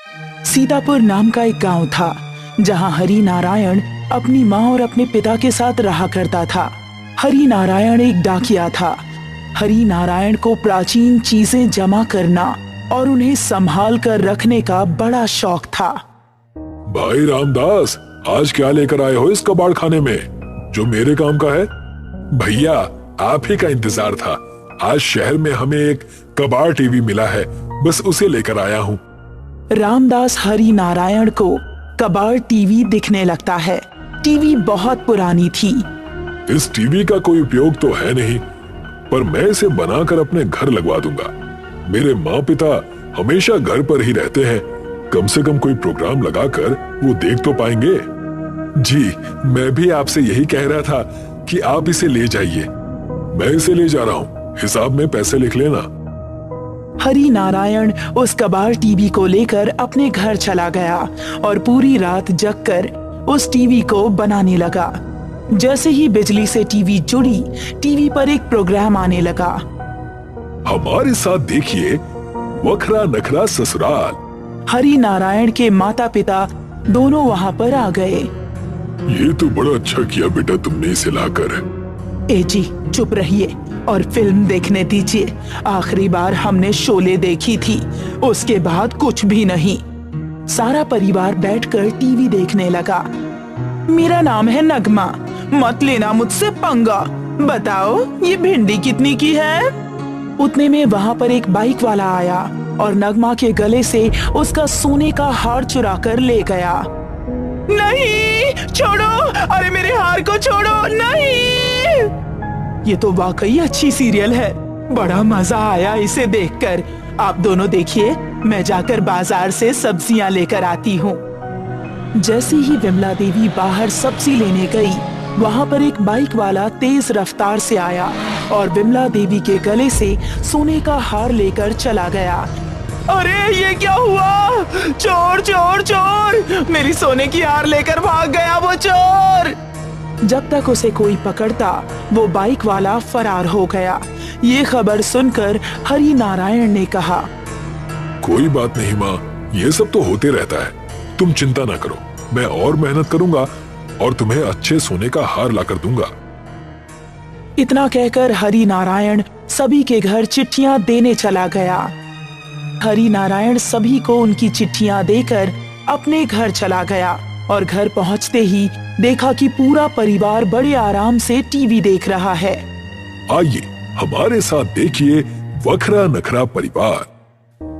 सीतापुर नाम का एक गांव था जहां हरि नारायण अपनी माँ और अपने पिता के साथ रहा करता था। हरि नारायण एक डाकिया था। हरि नारायण को प्राचीन चीजें जमा करना और उन्हें संभाल कर रखने का बड़ा शौक था। भाई रामदास, आज क्या लेकर आए हो इस कबाड़ खाने में जो मेरे काम का है? भैया, आप ही का इंतजार था। आज शहर में हमें एक कबाड़ टीवी मिला है, बस उसे लेकर आया हूँ। रामदास हरि नारायण को कबाड़ टीवी दिखने लगता है। टीवी बहुत पुरानी थी। इस टीवी का कोई उपयोग तो है नहीं, पर मैं इसे बनाकर अपने घर लगवा दूंगा। मेरे माँ पिता हमेशा घर पर ही रहते हैं, कम से कम कोई प्रोग्राम लगाकर वो देख तो पाएंगे। जी, मैं भी आपसे यही कह रहा था कि आप इसे ले जाइए। मैं इसे ले जा रहा हूँ, हिसाब में पैसे लिख लेना। हरि नारायण उस कबाड़ टीवी को लेकर अपने घर चला गया और पूरी रात जगकर उस टीवी को बनाने लगा। जैसे ही बिजली से टीवी जुड़ी, टीवी पर एक प्रोग्राम आने लगा। हमारे साथ देखिए वखरा नखरा ससुराल। हरि नारायण के माता पिता दोनों वहां पर आ गए। ये तो बड़ा अच्छा किया बेटा तुमने इसे लाकर। ए जी, चुप रहिए और फिल्म देखने दीजिए। आखिरी बार हमने शोले देखी थी, उसके बाद कुछ भी नहीं। सारा परिवार बैठकर टीवी देखने लगा। मेरा नाम है नगमा, मत लेना मुझसे पंगा। बताओ ये भिंडी कितनी की है? उतने में वहाँ पर एक बाइक वाला आया और नगमा के गले से उसका सोने का हार चुरा कर ले गया। नहीं, छोड़ो, अरे मेरे हार को छोड़ो, नहीं। ये तो वाकई अच्छी सीरियल है, बड़ा मजा आया इसे देखकर। आप दोनों देखिए, मैं जाकर बाजार से सब्जियां लेकर आती हूँ। जैसे ही विमला देवी बाहर सब्जी लेने गई, वहाँ पर एक बाइक वाला तेज रफ्तार से आया और विमला देवी के गले से सोने का हार लेकर चला गया। अरे ये क्या हुआ? चोर चोर चोर! मेरी सोने की हार लेकर भाग गया वो चोर। जब तक उसे कोई पकड़ता, वो बाइक वाला फरार हो गया। ये खबर सुनकर हरि नारायण ने कहा, कोई बात नहीं माँ, ये सब तो होते रहता है, तुम चिंता ना करो। मैं और मेहनत करूंगा और तुम्हें अच्छे सोने का हार लाकर दूंगा। इतना कहकर हरि नारायण सभी के घर चिट्ठियां देने चला गया। हरि नारायण सभी को उनकी चिट्ठियां देकर अपने घर चला गया और घर पहुंचते ही देखा कि पूरा परिवार बड़े आराम से टीवी देख रहा है। आइए हमारे साथ देखिए वखरा नखरा परिवार।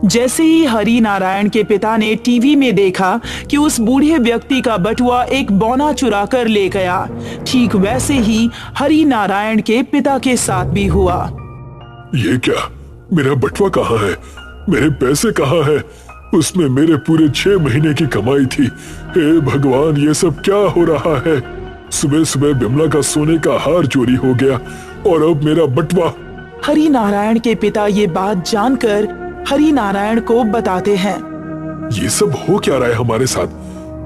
जैसे ही हरि नारायण के पिता ने टीवी में देखा कि उस बूढ़े व्यक्ति का बटुआ एक बौना चुरा कर ले गया, ठीक वैसे ही हरि नारायण के पिता के साथ भी हुआ। ये क्या? मेरा बटुआ कहाँ है? मेरे पैसे कहाँ है? उसमें मेरे पूरे 6 महीने की कमाई थी। हे भगवान, ये सब क्या हो रहा है? सुबह सुबह बिमला का सोने का हार चोरी हो गया और अब मेरा बटुआ। हरि नारायण के पिता ये बात जानकर हरि नारायण को बताते हैं। ये सब हो क्या रहा है हमारे साथ?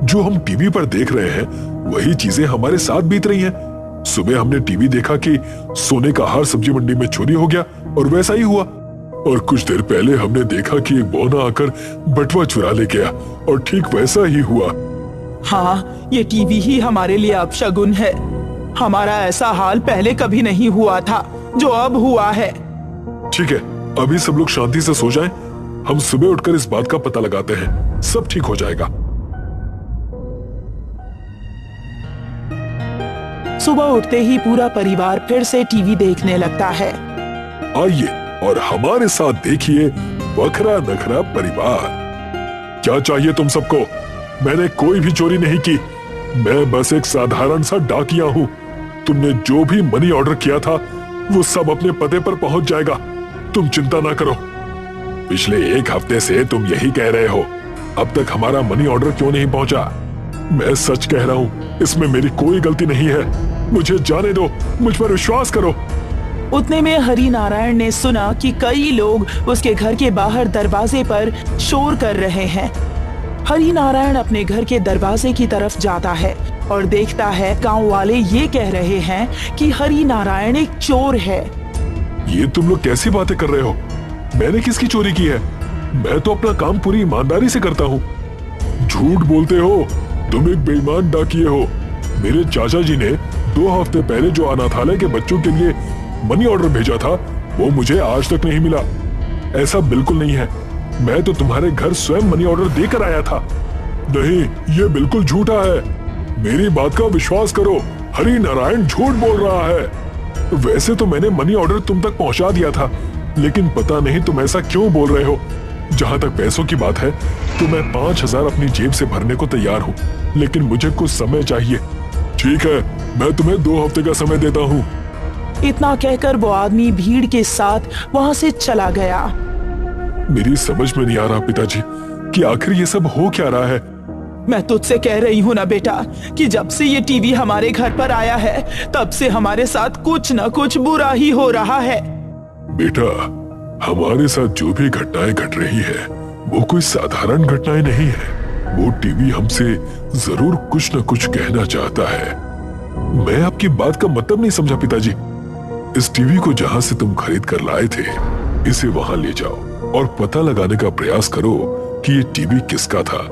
जो हम टीवी पर देख रहे हैं वही चीजें हमारे साथ बीत रही हैं। सुबह हमने टीवी देखा कि सोने का हार सब्जी मंडी में चोरी हो गया और वैसा ही हुआ, और कुछ देर पहले हमने देखा कि एक बौना आकर बटुआ चुरा ले गया और ठीक वैसा ही हुआ। हाँ, ये टीवी ही हमारे लिए अपशगुन है। हमारा ऐसा हाल पहले कभी नहीं हुआ था जो अब हुआ है। ठीक है, अभी सब लोग शांति से सो जाएं। हम सुबह उठकर इस बात का पता लगाते हैं, सब ठीक हो जाएगा। सुबह उठते ही पूरा परिवार फिर से टीवी देखने लगता है। आइए और हमारे साथ देखिए वखरा नखरा परिवार। क्या चाहिए तुम सबको? मैंने कोई भी चोरी नहीं की, मैं बस एक साधारण सा डाकिया हूँ। तुमने जो भी मनी ऑर्डर किया था वो सब अपने पते पर पहुंच जाएगा, तुम चिंता ना करो। पिछले 1 हफ्ते से तुम यही कह रहे हो, अब तक हमारा मनी ऑर्डर क्यों नहीं पहुंचा? मैं सच कह रहा हूँ, इसमें मेरी कोई गलती नहीं है। मुझे जाने दो, मुझ पर विश्वास करो। उतने में हरि नारायण ने सुना कि कई लोग उसके घर के बाहर दरवाजे पर शोर कर रहे हैं। हरि नारायण अपने घर के दरवाजे की तरफ जाता है और देखता है गांव वाले ये कह रहे हैं कि हरि नारायण एक चोर है। ये तुम लोग कैसी बातें कर रहे हो? मैंने किसकी चोरी की है? मैं तो अपना काम पूरी ईमानदारी से करता हूँ। झूठ बोलते हो, तुम एक बेईमान डाकिए हो। मेरे चाचा जी ने 2 हफ्ते पहले जो अनाथालय के बच्चों के लिए मनी ऑर्डर भेजा था वो मुझे आज तक नहीं मिला। ऐसा बिल्कुल नहीं है, मैं तो तुम्हारे घर स्वयं मनी ऑर्डर देकर आया था। नहीं, ये बिल्कुल झूठा है। मेरी बात का विश्वास करो, हरि नारायण झूठ बोल रहा है। वैसे तो मैंने मनी ऑर्डर तुम तक पहुंचा दिया था, लेकिन पता नहीं तुम ऐसा क्यों बोल रहे हो। जहां तक पैसों की बात है तो मैं 5,000 अपनी जेब से भरने को तैयार हूँ, लेकिन मुझे कुछ समय चाहिए। ठीक है, मैं तुम्हें 2 हफ्ते का समय देता हूँ। इतना कहकर वो आदमी भीड़ के साथ वहाँ से चला गया। मेरी समझ में नहीं आ रहा पिताजी कि आखिर ये सब हो क्या रहा है। मैं तुझसे कह रही हूँ ना बेटा कि जब से ये टीवी हमारे घर पर आया है तब से हमारे साथ कुछ न कुछ बुरा ही हो रहा है। बेटा, हमारे साथ जो भी घटनाएं घट रही है वो कोई साधारण घटनाएं नहीं है। वो टीवी हमसे जरूर कुछ न कुछ कहना चाहता है। मैं आपकी बात का मतलब नहीं समझा पिताजी। इस टीवी को जहां से तुम खरीद कर लाए थे, इसे वहां ले जाओ और पता लगाने का प्रयास करो कि ये टीवी किसका था।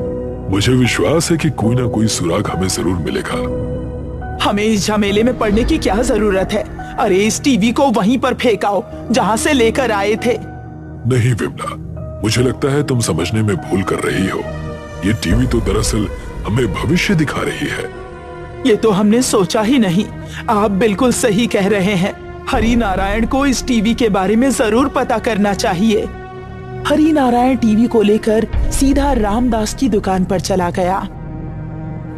मुझे विश्वास है कि कोई ना कोई सुराग हमें जरूर मिलेगा। हमें इस झमेले में पड़ने की क्या जरूरत है? अरे इस टीवी को वहीं पर फेंकाओ जहां से लेकर आए थे। नहीं विमला, मुझे लगता है तुम समझने में भूल कर रही हो। ये टीवी तो दरअसल हमें भविष्य दिखा रही है। ये तो हमने सोचा ही नहीं। आप बिल्कुल सही कह रहे हैं। हरि नारायण को इस टीवी के बारे में जरूर पता करना चाहिए। हरि नारायण टीवी को लेकर सीधा रामदास की दुकान पर चला गया।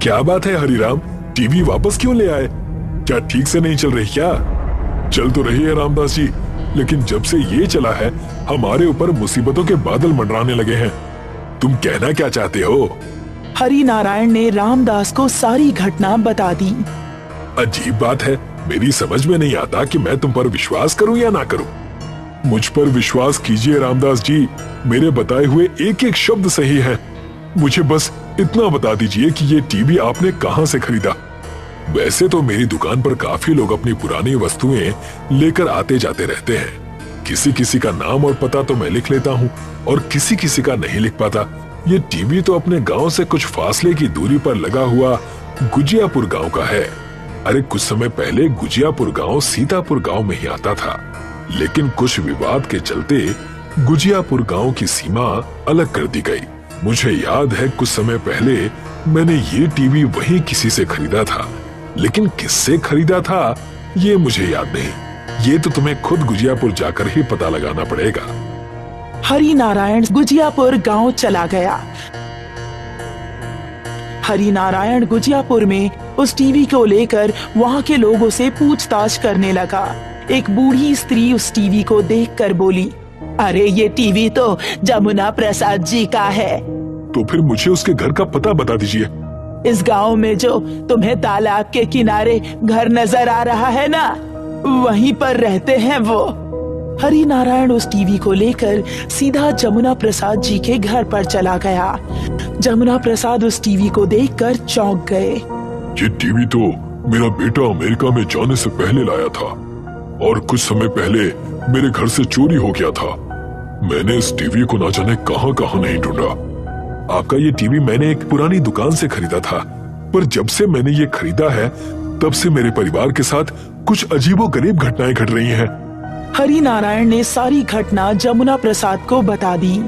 क्या बात है हरिराम, टीवी वापस क्यों ले आए? क्या ठीक से नहीं चल रही क्या? चल तो रही है रामदास जी, लेकिन जब से ये चला है हमारे ऊपर मुसीबतों के बादल मंडराने लगे हैं। तुम कहना क्या चाहते हो? हरि नारायण ने रामदास को सारी घटना बता दी। अजीब बात है, मेरी समझ में नहीं आता कि मैं तुम पर विश्वास करूं या ना करूं। मुझ पर विश्वास कीजिए रामदास जी, मेरे बताए हुए एक एक शब्द सही है। मुझे बस इतना बता दीजिए कि ये टीवी आपने कहां से खरीदा। वैसे तो मेरी दुकान पर काफी लोग अपनी पुरानी वस्तुएं लेकर आते जाते रहते हैं। किसी किसी का नाम और पता तो मैं लिख लेता हूँ और किसी किसी का नहीं लिख पाता। ये टीवी तो अपने गांव से कुछ फासले की दूरी पर लगा हुआ गुजियापुर गांव का है। अरे कुछ समय पहले गुजियापुर गांव सीतापुर गांव में ही आता था, लेकिन कुछ विवाद के चलते गुजियापुर गांव की सीमा अलग कर दी गई। मुझे याद है कुछ समय पहले मैंने ये टीवी वहीं किसी से खरीदा था, लेकिन किससे खरीदा था ये मुझे याद नहीं। ये तो तुम्हें खुद गुजियापुर जाकर ही पता लगाना पड़ेगा। हरि नारायण गुजियापुर गांव चला गया। हरि नारायण गुजियापुर में उस टीवी को लेकर वहाँ के लोगों से पूछताछ करने लगा। एक बूढ़ी स्त्री उस टीवी को देखकर बोली, अरे ये टीवी तो जमुना प्रसाद जी का है। तो फिर मुझे उसके घर का पता बता दीजिए। इस गांव में जो तुम्हें तालाब के किनारे घर नजर आ रहा है ना, वहीं पर रहते हैं वो। हरि नारायण उस टीवी को लेकर सीधा जमुना प्रसाद जी के घर पर चला गया। जमुना प्रसाद उस टीवी को देखकर चौंक गए। ये टीवी तो मेरा बेटा अमेरिका में जाने से पहले लाया था और कुछ समय पहले मेरे घर से चोरी हो गया था। मैंने इस टीवी को ना जाने कहां कहां नहीं ढूंढा। आपका ये टीवी मैंने एक पुरानी दुकान से खरीदा था, पर जब से मैंने ये खरीदा है तब से मेरे परिवार के साथ कुछ अजीबोगरीब घटनाएं घट रही हैं। हरि नारायण ने सारी घटना जमुना प्रसाद को बता दी।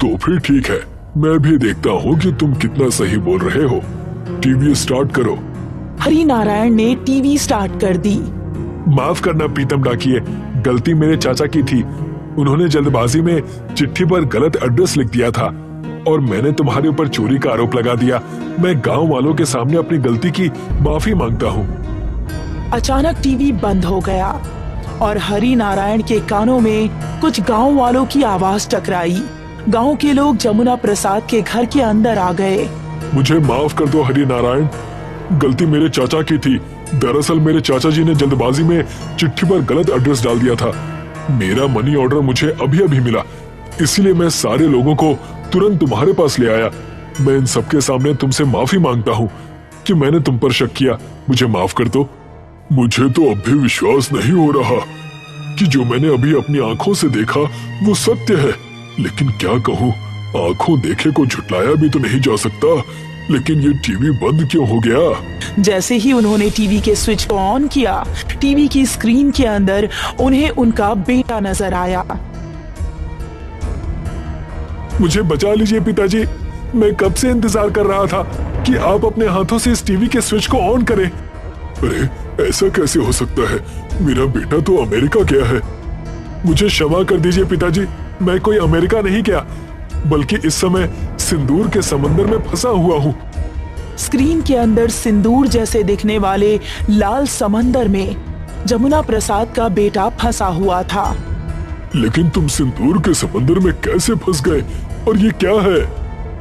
तो फिर ठीक है, मैं भी देखता हूँ कि तुम कितना सही बोल रहे हो। टीवी स्टार्ट करो। हरि नारायण ने टीवी स्टार्ट कर दी। माफ करना प्रीतम डाकिये, गलती मेरे चाचा की थी। उन्होंने जल्दबाजी में चिट्ठी पर गलत एड्रेस लिख दिया था और मैंने तुम्हारे ऊपर चोरी का आरोप लगा दिया। मैं गांव वालों के सामने अपनी गलती की माफी मांगता हूँ। अचानक टीवी बंद हो गया और हरि नारायण के कानों में कुछ गांव वालों की आवाज टकराई। गांव के लोग जमुना प्रसाद के घर के अंदर आ गए। मुझे माफ कर दो हरि नारायण, गलती मेरे चाचा की थी। दरअसल मेरे चाचा जी ने जल्दबाजी में चिट्ठी पर गलत एड्रेस डाल दिया था। मेरा मनी ऑर्डर मुझे अभी अभी मिला, इसीलिए मैं सारे लोगों को तुरंत तुम्हारे पास ले आया। मैं इन सबके सामने तुमसे माफी मांगता हूँ कि मैंने तुम पर शक किया। मुझे माफ कर दो। मुझे तो अब भी विश्वास नहीं हो रहा कि जो मैंने अभी अपनी आंखों से देखा वो सत्य है। लेकिन क्या कहूँ, आंखों देखे को झुटलाया भी तो नहीं जा सकता। लेकिन ये टीवी बंद क्यों हो गया? जैसे ही उन्होंने टीवी के स्विच को ऑन किया, टीवी की स्क्रीन के अंदर उन्हें उनका बेटा नजर आया। मुझे बचा लीजिए पिताजी, मैं कब से इंतजार कर रहा था कि आप अपने हाथों से इस टीवी के स्विच को ऑन करें। अरे ऐसा कैसे हो सकता है? मेरा बेटा तो अमेरिका गया है। मुझे क्षमा कर दीजिए पिताजी, मैं कोई अमेरिका नहीं गया, बल्कि इस समय सिंदूर के समंदर में फंसा हुआ हूँ। स्क्रीन के अंदर सिंदूर जैसे दिखने वाले लाल समंदर में जमुना प्रसाद का बेटा फंसा हुआ था। लेकिन तुम सिंदूर के समंदर में कैसे फंस गए और ये क्या है?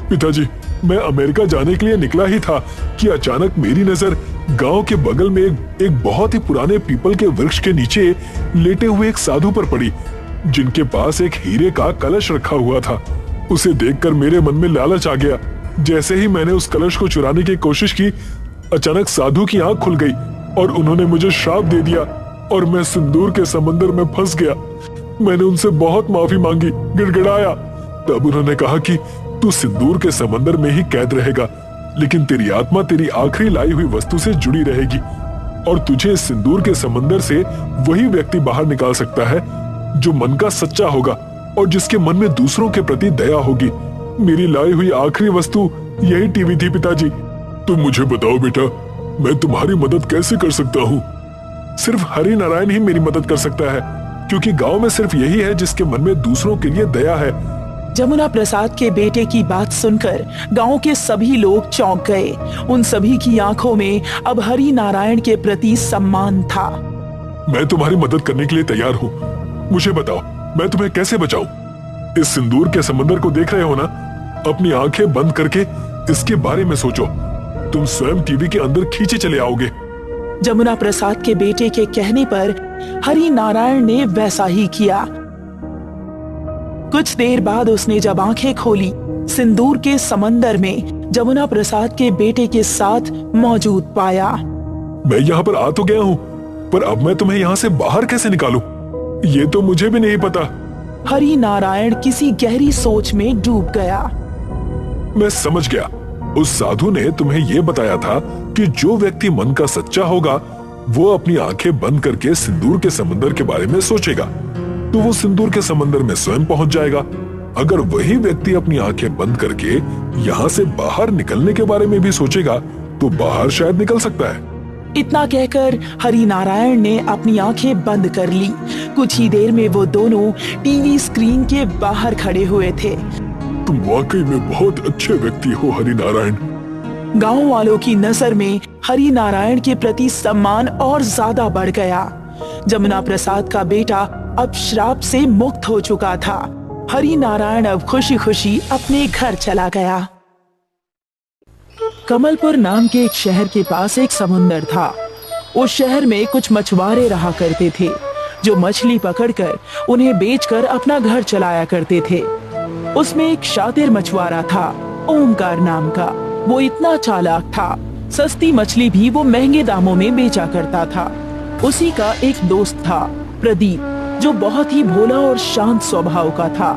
पिताजी, मैं अमेरिका जाने के लिए निकला ही था कि अचानक मेरी नजर गांव के बगल में एक बहुत ही पुराने पीपल के वृक्ष के नीचे लेटे हुए एक साधु पर पड़ी, जिनके पास एक हीरे का कलश रखा हुआ था। उसे देखकर मेरे मन में लालच आ गया। जैसे ही मैंने उस कलश को चुराने की कोशिश की, अचानक साधु की आंख खुल गई और उन्होंने मुझे श्राप दे दिया और मैं सिंदूर के समंदर में फंस गया। मैंने उनसे बहुत माफी मांगी, गिड़गिड़ाया। तब उन्होंने कहा कि तू सिंदूर के समंदर में ही कैद रहेगा, लेकिन तेरी आत्मा तेरी आखिरी लाई हुई वस्तु से जुड़ी रहेगी और तुझे इस सिंदूर के समंदर से वही व्यक्ति बाहर निकाल सकता है जो मन का सच्चा होगा और जिसके मन में दूसरों के प्रति दया होगी। मेरी लाई हुई आखिरी वस्तु यही टीवी थी पिताजी। तुम मुझे बताओ बेटा, मैं तुम्हारी मदद कैसे कर सकता हूँ? सिर्फ हरि नारायण ही मेरी मदद कर सकता है, क्योंकि गांव में सिर्फ यही है जिसके मन में दूसरों के लिए दया है। जमुना प्रसाद के बेटे की बात सुनकर गांव के सभी लोग चौंक गए। उन सभी की आंखों में अब हरि नारायण के प्रति सम्मान था। मैं तुम्हारी मदद करने के लिए तैयार हूँ। मुझे बताओ, मैं तुम्हें कैसे बचाऊं? इस सिंदूर के समंदर को देख रहे हो ना? अपनी आंखें बंद करके इसके बारे में सोचो। तुम स्वयं टीवी के अंदर खींचे चले आओगे। जमुना प्रसाद के बेटे के कहने पर हरि नारायण ने वैसा ही किया। कुछ देर बाद उसने जब आंखें खोली, सिंदूर के समंदर में जमुना प्रसाद के बेटे के साथ मौजूद पाया। मैं यहाँ पर आ तो गया हूँ, पर अब मैं तुम्हें यहाँ से बाहर कैसे निकालूं? ये तो मुझे भी नहीं पता। हरि नारायण किसी गहरी सोच में डूब गया। मैं समझ गया। उस साधु ने तुम्हें यह बताया था कि जो व्यक्ति मन का सच्चा होगा वो अपनी आंखें बंद करके सिंदूर के समंदर के बारे में सोचेगा तो वो सिंदूर के समंदर में स्वयं पहुंच जाएगा। अगर वही व्यक्ति अपनी आंखें बंद करके यहाँ से बाहर निकलने के बारे में भी सोचेगा तो बाहर शायद निकल सकता है। इतना कहकर हरि नारायण ने अपनी आंखें बंद कर ली। कुछ ही देर में वो दोनों टीवी स्क्रीन के बाहर खड़े हुए थे। तुम वाकई में बहुत अच्छे व्यक्ति हो हरि नारायण। गांव वालों की नजर में हरि नारायण के प्रति सम्मान और ज्यादा बढ़ गया। जमुना प्रसाद का बेटा अब श्राप से मुक्त हो चुका था। हरि नारायण अब खुशी खुशी अपने घर चला गया। कमलपुर नाम के एक शहर के पास एक समुंदर था। उस शहर में कुछ मछुआरे रहा करते थे जो मछली पकड़कर उन्हें बेचकर अपना घर चलाया करते थे। उसमें एक शातिर मछुआरा था, ओमकार नाम का। वो इतना चालाक था, सस्ती मछली भी वो महंगे दामों में बेचा करता था। उसी का एक दोस्त था, प्रदीप, जो बहुत ही भोला और शांत स्वभाव का था।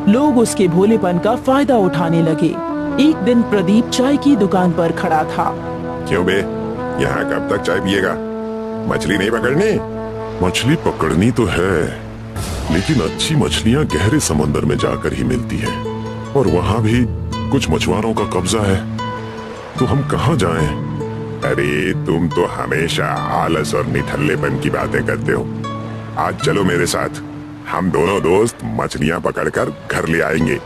लोग उसके भोलेपन का फायदा उठाने लगे। एक दिन प्रदीप चाय की दुकान पर खड़ा था। क्यों बे, यहाँ कब तक चाय पिएगा? मछली नहीं पकड़नी? मछली पकड़नी तो है, लेकिन अच्छी मछलियाँ गहरे समंदर में जाकर ही मिलती है। और वहां भी कुछ मछुआरों का कब्जा है, तो हम कहाँ जाएं? अरे तुम तो हमेशा आलस और निठल्लेपन की बातें करते हो। आज चलो मेरे साथ, हम दोनों दोस्त मछलियां पकड़कर घर ले आएंगे।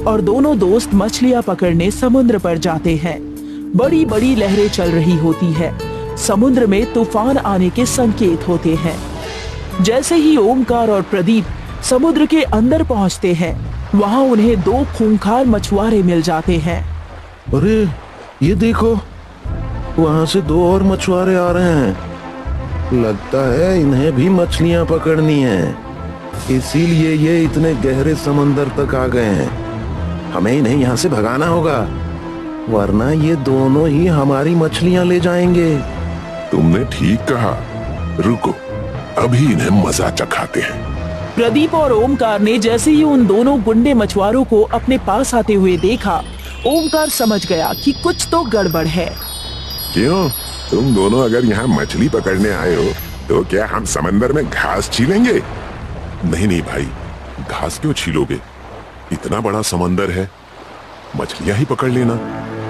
और दोनों दोस्त मछलियां पकड़ने समुद्र पर जाते हैं। बड़ी बड़ी लहरें चल रही होती है। समुद्र में तूफान आने के संकेत होते हैं। जैसे ही ओमकार और प्रदीप समुद्र के अंदर पहुंचते हैं, वहां उन्हें दो खूंखार मछुआरे मिल जाते हैं। अरे ये देखो, वहां से दो और मछुआरे आ रहे हैं। लगता है इन्हें भी मछलियां पकड़नी है, इसीलिए ये इतने गहरे समंदर तक आ गए हैं। हमें इन्हें यहाँ से भगाना होगा, वरना ये दोनों ही हमारी मछलियां ले जाएंगे। तुमने ठीक कहा, रुको अभी इन्हें मजा चखाते हैं। प्रदीप और ओमकार ने जैसे ही उन दोनों गुंडे मछुआरों को अपने पास आते हुए देखा, ओमकार समझ गया कि कुछ तो गड़बड़ है। क्यों? तुम दोनों अगर यहाँ मछली पकड़ने आए हो तो क्या हम समंदर में घास छीलेंगे? नहीं नहीं भाई, घास क्यों छीलोगे? इतना बड़ा समंदर है, मछलियां ही पकड़ लेना।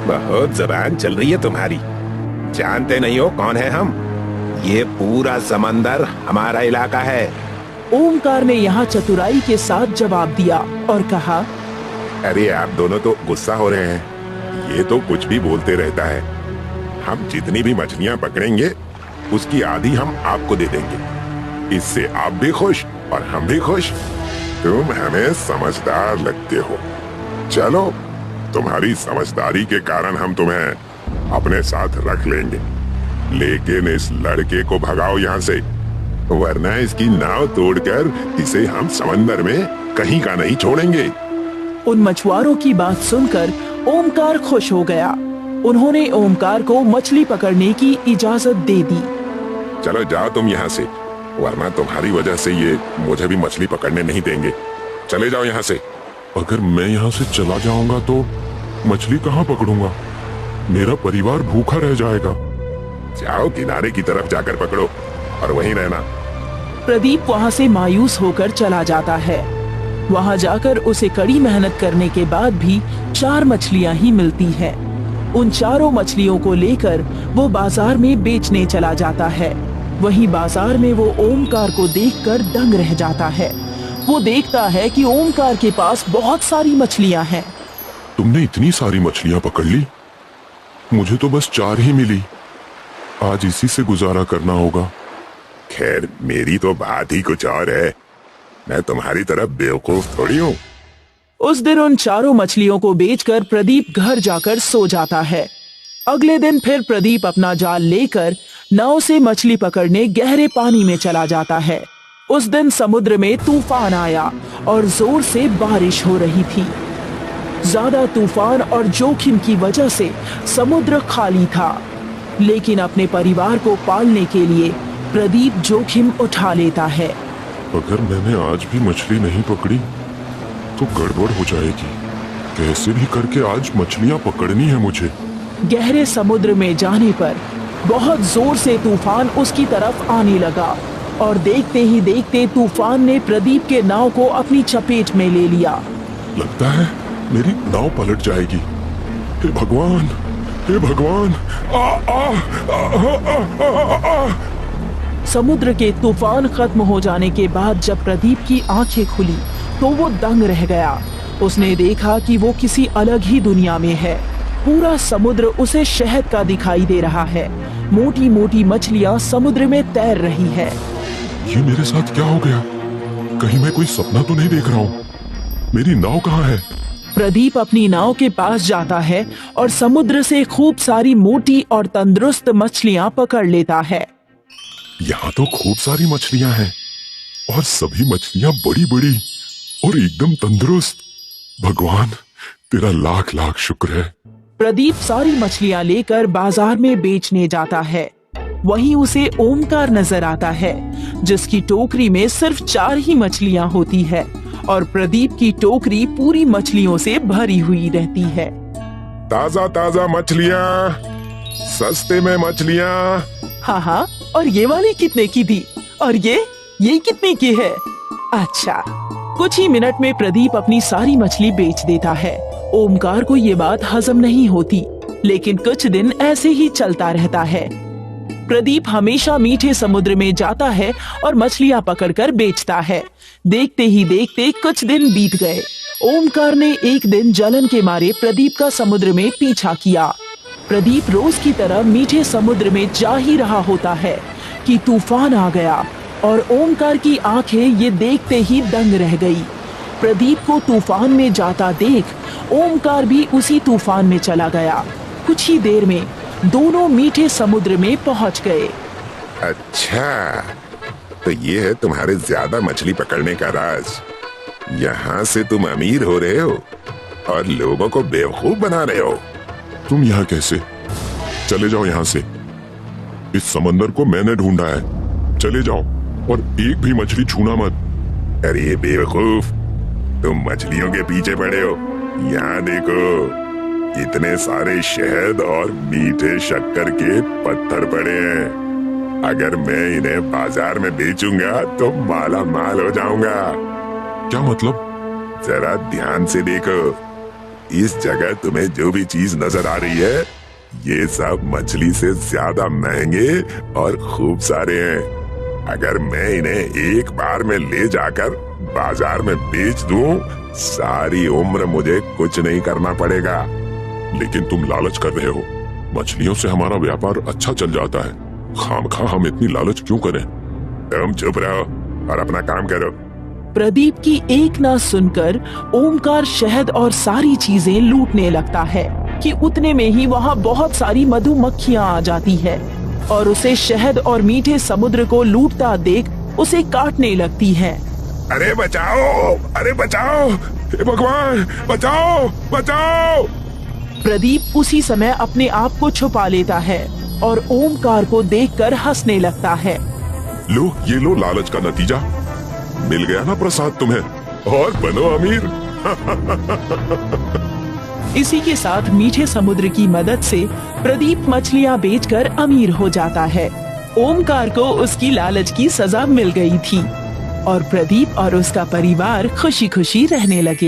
बहुत जबान चल रही है तुम्हारी। जानते नहीं हो कौन है हम? ये पूरा समंदर हमारा इलाका है। ओमकार ने यहाँ चतुराई के साथ जवाब दिया और कहा, अरे आप दोनों तो गुस्सा हो रहे हैं, ये तो कुछ भी बोलते रहता है। हम जितनी भी मछलियां पकड़ेंगे उसकी आधी हम आपको दे देंगे। इससे आप भी खुश और हम भी खुश। तुम हमें समझदार लगते हो। चलो, तुम्हारी समझदारी के कारण हम तुम्हें अपने साथ रख लेंगे, लेकिन इस लड़के को भगाओ यहाँ से, वरना इसकी नाव तोड़कर इसे हम समंदर में कहीं का नहीं छोड़ेंगे। उन मछुआरों की बात सुनकर ओमकार खुश हो गया। उन्होंने ओमकार को मछली पकड़ने की इजाजत दे दी। चलो जाओ तुम यहाँ से, वरना तुम्हारी वजह से ये मुझे भी मछली पकड़ने नहीं देंगे। चले जाओ यहाँ से। अगर मैं यहाँ से चला जाऊंगा तो मछली कहाँ पकड़ूंगा? मेरा परिवार भूखा रह जाएगा। जाओ किनारे की तरफ जाकर पकड़ो और वहीं रहना। प्रदीप वहाँ से मायूस होकर चला जाता है। वहाँ जाकर उसे कड़ी मेहनत करने के बाद भी 4 मछलियाँ ही मिलती हैं। उन चारों मछलियों को लेकर वो बाजार में बेचने चला जाता है। वहीं बाजार में वो ओमकार को देखकर दंग रह जाता है। वो देखता है कि ओमकार के पास बहुत सारी मछलियाँ हैं। तुमने इतनी सारी मछलियां पकड़ ली? मुझे तो बस 4 ही मिली। आज इसी से गुजारा करना होगा। खैर, मेरी तो बात ही कुछ और है। मैं तुम्हारी तरफ बेवकूफ थोड़ी हूँ। उस दिन उन चारों मछलियों को बेचकर प्रदीप घर जाकर सो जाता है। अगले दिन फिर प्रदीप अपना जाल लेकर नाव से मछली पकड़ने गहरे पानी में चला जाता है। उस दिन समुद्र में तूफान आया और जोर से बारिश हो रही थी। ज्यादा तूफान और जोखिम की वजह से समुद्र खाली था, लेकिन अपने परिवार को पालने के लिए प्रदीप जोखिम उठा लेता है। अगर मैंने आज भी मछली नहीं पकड़ी तो गड़बड़ हो जाएगी। कैसे भी करके आज मछलियां पकड़नी है मुझे। गहरे समुद्र में जाने पर बहुत जोर से तूफान उसकी तरफ आने लगा और देखते ही देखते तूफान ने प्रदीप के नाव को अपनी चपेट में ले लिया। लगता है मेरी नाव पलट जाएगी। हे भगवान, हे भगवान! आ, आ, आ, आ, आ, आ, आ। समुद्र के तूफान खत्म हो जाने के बाद जब प्रदीप की आंखें खुली तो वो दंग रह गया। उसने देखा कि वो किसी अलग ही दुनिया में है। पूरा समुद्र उसे शहद का दिखाई दे रहा है। मोटी मोटी मछलियां समुद्र में तैर रही है। ये मेरे साथ क्या हो गया? कहीं मैं कोई सपना तो नहीं देख रहा हूँ? मेरी नाव कहाँ है? प्रदीप अपनी नाव के पास जाता है और समुद्र से खूब सारी मोटी और तंदुरुस्त मछलियां पकड़ लेता है। यहाँ तो खूब सारी मछलियां हैं और सभी मछलियां बड़ी बड़ी और एकदम तंदुरुस्त। भगवान, तेरा लाख लाख शुक्र है। प्रदीप सारी मछलियां लेकर बाजार में बेचने जाता है। वहीं उसे ओमकार नजर आता है, जिसकी टोकरी में सिर्फ 4 ही मछलियां होती है और प्रदीप की टोकरी पूरी मछलियों से भरी हुई रहती है। ताजा ताजा मछलियाँ, सस्ते में मछलियाँ। हाँ, और ये वाली कितने की थी? और ये कितने की है? अच्छा, कुछ ही मिनट में प्रदीप अपनी सारी मछली बेच देता है। ओमकार को ये बात हजम नहीं होती, लेकिन कुछ दिन ऐसे ही चलता रहता है। प्रदीप हमेशा मीठे समुद्र में जाता है और मछलियां पकड़कर बेचता है। देखते ही देखते कुछ दिन बीत गए। ओमकार ने एक दिन जलन के मारे प्रदीप का समुद्र में पीछा किया। प्रदीप रोज की तरह मीठे समुद्र में जा ही रहा होता है कि तूफान आ गया और ओमकार की आंखें ये देखते ही दंग रह गई। प्रदीप को तूफान में जाता देख ओमकार भी उसी तूफान में चला गया। कुछ ही देर में दोनों मीठे समुद्र में पहुंच गए। अच्छा, तो ये है तुम्हारे ज्यादा मछली पकड़ने का राज। यहाँ से तुम अमीर हो रहे हो और लोगों को बेवकूफ बना रहे हो। तुम यहाँ कैसे? चले जाओ यहाँ से। इस समंदर को मैंने ढूंढा है। चले जाओ और एक भी मछली छूना मत। अरे बेवकूफ, तुम मछलियों के पीछे पड़े हो। यहाँ देखो, इतने सारे शहद और मीठे शक्कर के पत्थर पड़े हैं। अगर मैं इन्हें बाजार में बेचूंगा तो माला माल हो जाऊंगा। क्या मतलब? जरा ध्यान से देखो। इस जगह तुम्हें जो भी चीज नजर आ रही है, ये सब मछली से ज्यादा महंगे और खूब सारे हैं। अगर मैं इन्हें एक बार में ले जाकर बाजार में बेच दूं, सारी उम्र मुझे कुछ नहीं करना पड़ेगा। लेकिन तुम लालच कर रहे हो। मछलियों से हमारा व्यापार अच्छा चल जाता है। खामखा हम इतनी लालच क्यों करें? तुम चुप रहो और अपना काम करो। प्रदीप की एक ना सुनकर ओमकार शहद और सारी चीजें लूटने लगता है कि उतने में ही वहाँ बहुत सारी मधुमक्खियाँ आ जाती है और उसे शहद और मीठे समुद्र को लूटता देख उसे काटने लगती है। अरे बचाओ, अरे बचाओ, हे भगवान, बचाओ, बचाओ। प्रदीप उसी समय अपने आप को छुपा लेता है और ओमकार को देखकर हंसने लगता है। लो, ये लो लालच का नतीजा। मिल गया ना प्रसाद तुम्हें, और बनो अमीर। इसी के साथ मीठे समुद्र की मदद से प्रदीप मछलियां बेचकर अमीर हो जाता है। ओमकार को उसकी लालच की सजा मिल गई थी और प्रदीप और उसका परिवार खुशी खुशी रहने लगे।